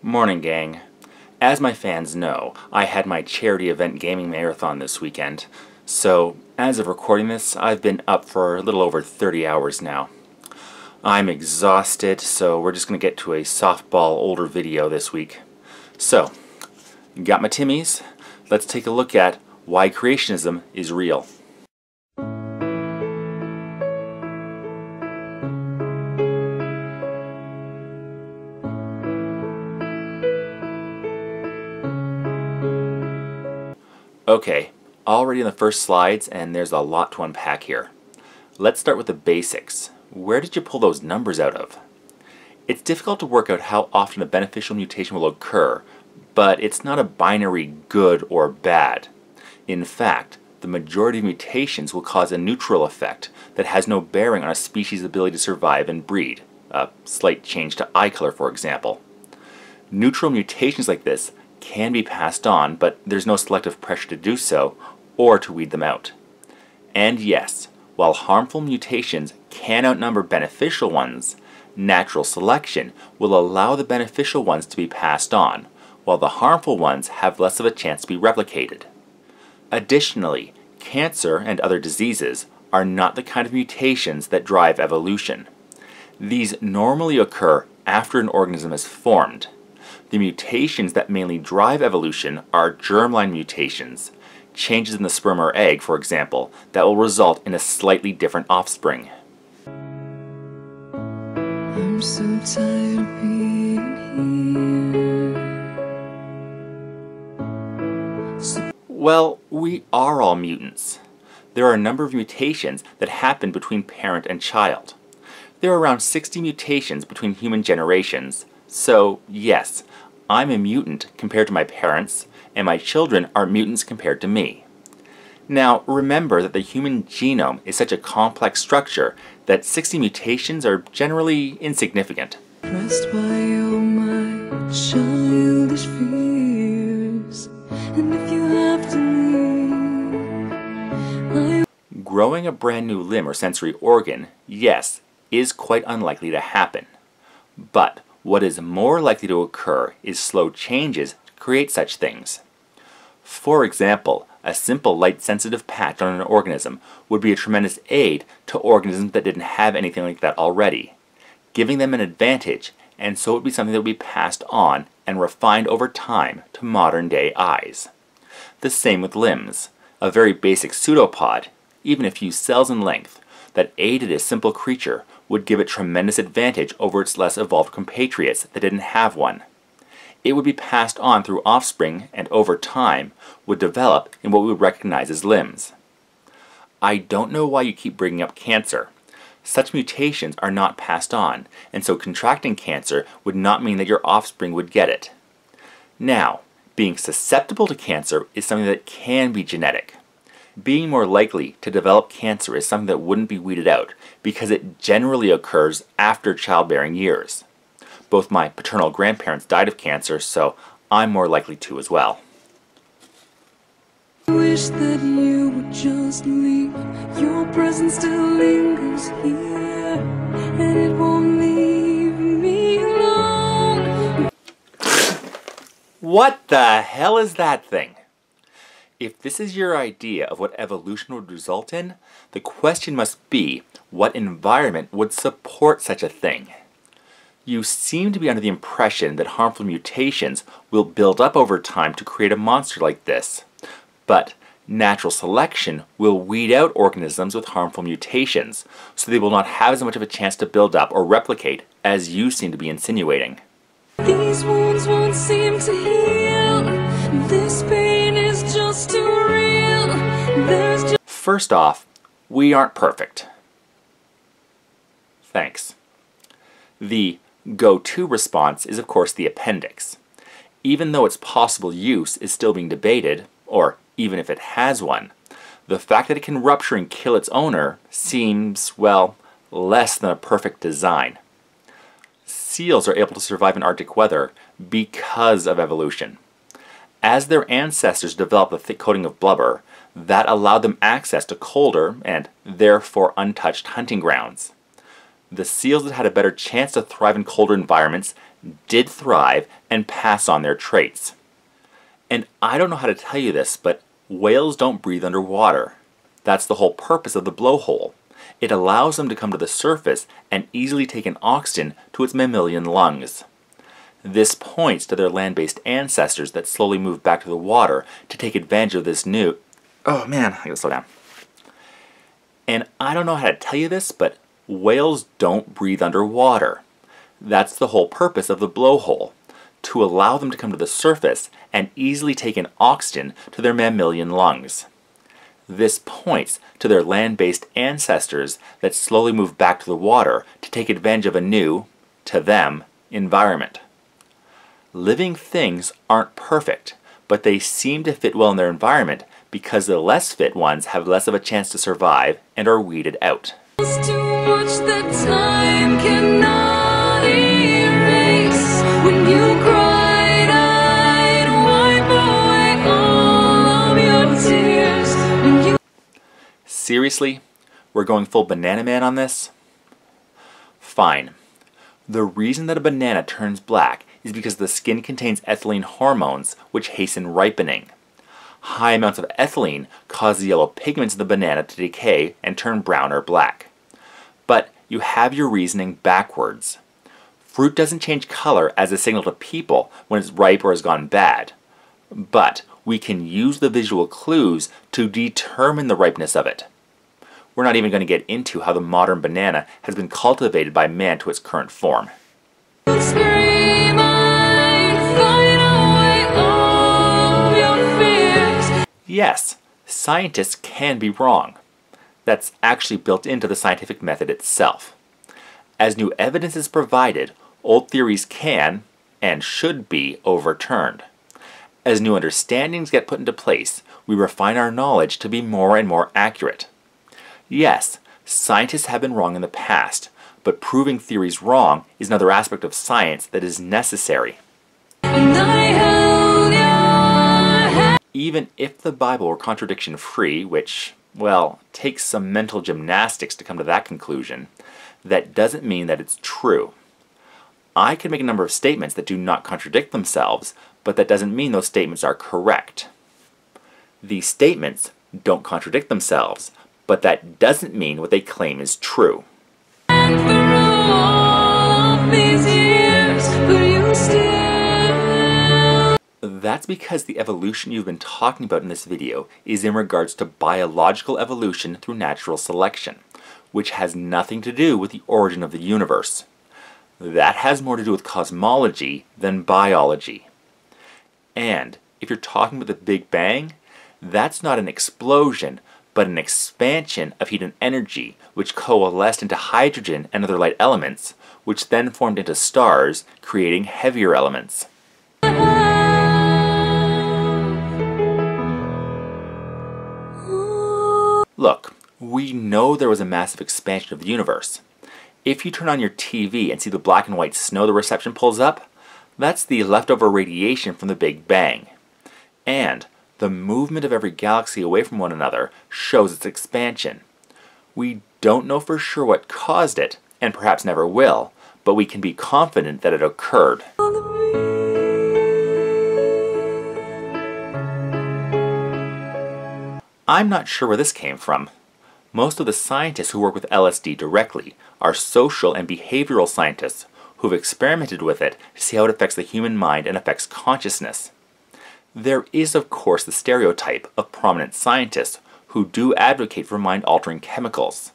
Morning, gang. As my fans know, I had my charity event gaming marathon this weekend, so as of recording this, I've been up for a little over 30 hours now. I'm exhausted, so we're just going to get to a softball older video this week. So, got my timmies? Let's take a look at why creationism is real. Okay, already in the first slides, and there's a lot to unpack here. Let's start with the basics. Where did you pull those numbers out of? It's difficult to work out how often a beneficial mutation will occur, but it's not a binary good or bad. In fact, the majority of mutations will cause a neutral effect that has no bearing on a species' ability to survive and breed. A slight change to eye color, for example. Neutral mutations like this can be passed on, but there's no selective pressure to do so or to weed them out. And yes, while harmful mutations can outnumber beneficial ones, natural selection will allow the beneficial ones to be passed on, while the harmful ones have less of a chance to be replicated. Additionally, cancer and other diseases are not the kind of mutations that drive evolution. These normally occur after an organism is formed. The mutations that mainly drive evolution are germline mutations, changes in the sperm or egg, for example, that will result in a slightly different offspring. I'm so tired of being here. Well, we are all mutants. There are a number of mutations that happen between parent and child. There are around 60 mutations between human generations, so yes, I'm a mutant compared to my parents, and my children are mutants compared to me. Now, remember that the human genome is such a complex structure that 60 mutations are generally insignificant. Pressed by all my childish fears, and if you have to leave, growing a brand new limb or sensory organ, yes, is quite unlikely to happen. But what is more likely to occur is slow changes to create such things. For example, a simple light-sensitive patch on an organism would be a tremendous aid to organisms that didn't have anything like that already, giving them an advantage, and so it would be something that would be passed on and refined over time to modern-day eyes. The same with limbs. A very basic pseudopod, even a few cells in length, that aided a simple creature would give it tremendous advantage over its less evolved compatriots that didn't have one. It would be passed on through offspring and over time would develop in what we would recognize as limbs. I don't know why you keep bringing up cancer. Such mutations are not passed on, and so contracting cancer would not mean that your offspring would get it. Now, being susceptible to cancer is something that can be genetic. Being more likely to develop cancer is something that wouldn't be weeded out because it generally occurs after childbearing years. Both my paternal grandparents died of cancer, so I'm more likely to as well. I wish that you would just leave. Your presence still lingers here, and it won't leave me alone. What the hell is that thing? If this is your idea of what evolution would result in, the question must be, what environment would support such a thing? You seem to be under the impression that harmful mutations will build up over time to create a monster like this. But natural selection will weed out organisms with harmful mutations, so they will not have as much of a chance to build up or replicate as you seem to be insinuating. These wounds won't seem to heal. This pain is just too real. First off, we aren't perfect. Thanks. The go-to response is of course the appendix. Even though its possible use is still being debated, or even if it has one, the fact that it can rupture and kill its owner seems, well, less than a perfect design. Seals are able to survive in Arctic weather because of evolution. As their ancestors developed a thick coating of blubber, that allowed them access to colder and therefore untouched hunting grounds. the seals that had a better chance to thrive in colder environments did thrive and pass on their traits. And I don't know how to tell you this, but whales don't breathe underwater. That's the whole purpose of the blowhole. It allows them to come to the surface and easily take in oxygen to its mammalian lungs. This points to their land-based ancestors that slowly moved back to the water to take advantage of this new... Oh man, I gotta slow down. And I don't know how to tell you this, but whales don't breathe underwater. That's the whole purpose of the blowhole, to allow them to come to the surface and easily take in oxygen to their mammalian lungs. This points to their land-based ancestors that slowly moved back to the water to take advantage of a new, to them, environment. Living things aren't perfect, but they seem to fit well in their environment because the less fit ones have less of a chance to survive and are weeded out. It's too much that time cannot erase. When you cried, I'd wipe away all of your tears. When you... Seriously? We're going full banana man on this? Fine. The reason that a banana turns black is because the skin contains ethylene hormones which hasten ripening. High amounts of ethylene cause the yellow pigments in the banana to decay and turn brown or black. But you have your reasoning backwards. Fruit doesn't change color as a signal to people when it's ripe or has gone bad. But we can use the visual clues to determine the ripeness of it. We're not even going to get into how the modern banana has been cultivated by man to its current form. scream, I'd fight away all your fears. Yes, scientists can be wrong. That's actually built into the scientific method itself. As new evidence is provided, old theories can, and should be, overturned. As new understandings get put into place, we refine our knowledge to be more and more accurate. Yes, scientists have been wrong in the past, but proving theories wrong is another aspect of science that is necessary. And I held your hand. Even if the Bible were contradiction-free, which, well, takes some mental gymnastics to come to that conclusion, that doesn't mean that it's true. I can make a number of statements that do not contradict themselves, but that doesn't mean those statements are correct. These statements don't contradict themselves, but that doesn't mean what they claim is true. And through all these years, will you still? That's because the evolution you've been talking about in this video is in regards to biological evolution through natural selection, which has nothing to do with the origin of the universe. That has more to do with cosmology than biology. And if you're talking about the Big Bang, that's not an explosion, but an expansion of heat and energy, which coalesced into hydrogen and other light elements, which then formed into stars, creating heavier elements. Look, we know there was a massive expansion of the universe. If you turn on your TV and see the black and white snow the reception pulls up, that's the leftover radiation from the Big Bang. And the movement of every galaxy away from one another shows its expansion. We don't know for sure what caused it, and perhaps never will, but we can be confident that it occurred. I'm not sure where this came from. Most of the scientists who work with LSD directly are social and behavioral scientists who've experimented with it to see how it affects the human mind and affects consciousness. There is, of course, the stereotype of prominent scientists who do advocate for mind-altering chemicals.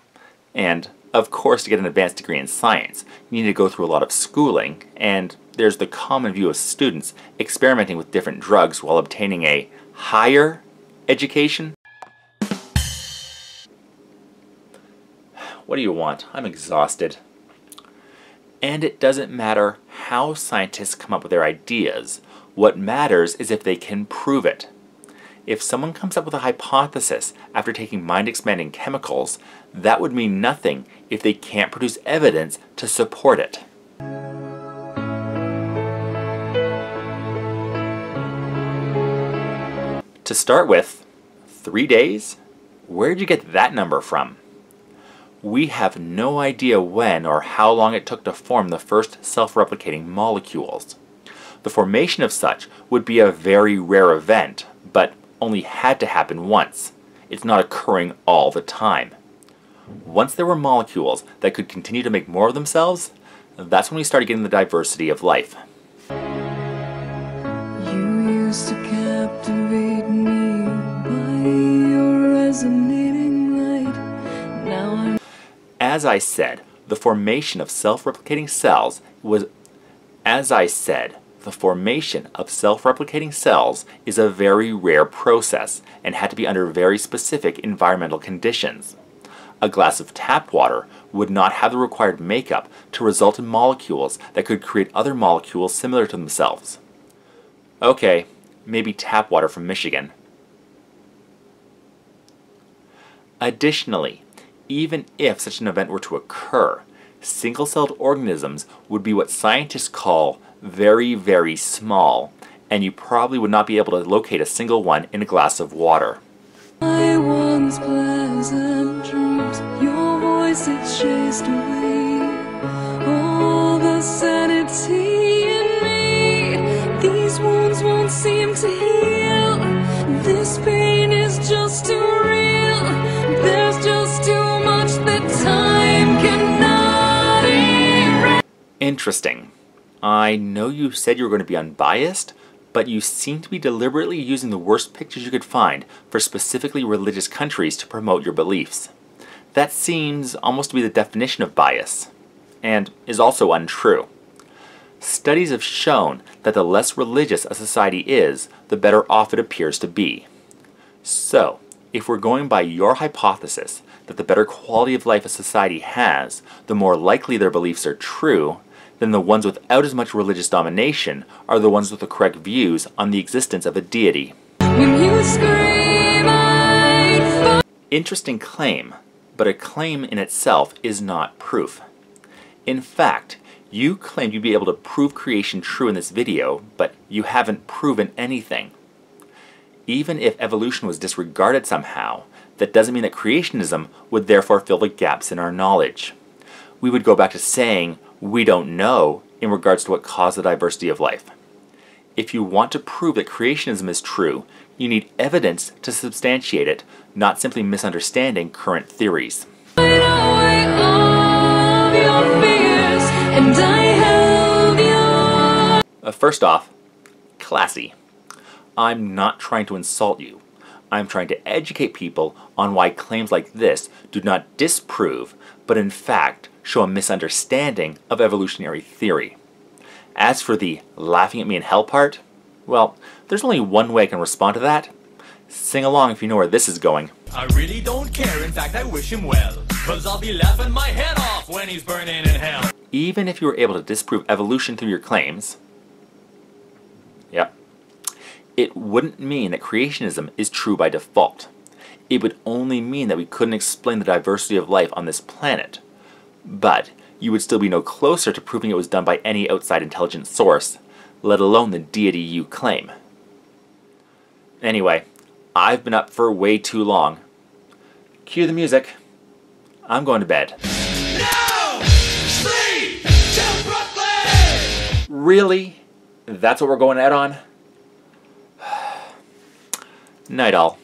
And, of course, to get an advanced degree in science, you need to go through a lot of schooling, and there's the common view of students experimenting with different drugs while obtaining a higher education. What do you want? I'm exhausted. And it doesn't matter how scientists come up with their ideas. What matters is if they can prove it. If someone comes up with a hypothesis after taking mind-expanding chemicals, that would mean nothing if they can't produce evidence to support it. To start with, 3 days? Where'd you get that number from? we have no idea when or how long it took to form the first self-replicating molecules. The formation of such would be a very rare event, but only had to happen once. It's not occurring all the time. Once there were molecules that could continue to make more of themselves, that's when we started getting the diversity of life. You used to captivate me by your resonating light. Now I'm As I said, the formation of self-replicating cells is a very rare process and had to be under very specific environmental conditions. A glass of tap water would not have the required makeup to result in molecules that could create other molecules similar to themselves. Okay, maybe tap water from Michigan. Additionally, even if such an event were to occur, single-celled organisms would be what scientists call very, very small, and you probably would not be able to locate a single one in a glass of water. my once pleasant dreams. Your voice it chased away all the sanity in me. These wounds won't seem to heal. This pain is just too real. There's just too much that time cannot erase. Interesting. I know you said you were going to be unbiased, but you seem to be deliberately using the worst pictures you could find for specifically religious countries to promote your beliefs. That seems almost to be the definition of bias, and is also untrue. Studies have shown that the less religious a society is, the better off it appears to be. So, if we're going by your hypothesis that the better quality of life a society has, the more likely their beliefs are true, then the ones without as much religious domination are the ones with the correct views on the existence of a deity. When you scream, I Interesting claim, but a claim in itself is not proof. In fact, you claimed you'd be able to prove creation true in this video, but you haven't proven anything. Even if evolution was disregarded somehow, that doesn't mean that creationism would therefore fill the gaps in our knowledge. We would go back to saying, we don't know in regards to what caused the diversity of life. If you want to prove that creationism is true, you need evidence to substantiate it, not simply misunderstanding current theories. hide away all of your fears, and I held your First off, classy. I'm not trying to insult you. I'm trying to educate people on why claims like this do not disprove, but in fact show a misunderstanding of evolutionary theory. As for the laughing at me in hell part, well, there's only one way I can respond to that. Sing along if you know where this is going. I really don't care, in fact I wish him well, 'cause I'll be laughing my head off when he's burning in hell. Even if you were able to disprove evolution through your claims, it wouldn't mean that creationism is true by default. It would only mean that we couldn't explain the diversity of life on this planet. But you would still be no closer to proving it was done by any outside intelligent source, let alone the deity you claim. Anyway, I've been up for way too long. Cue the music. I'm going to bed. No! Sleep! Till Brooklyn! Really? That's what we're going out on? Night all.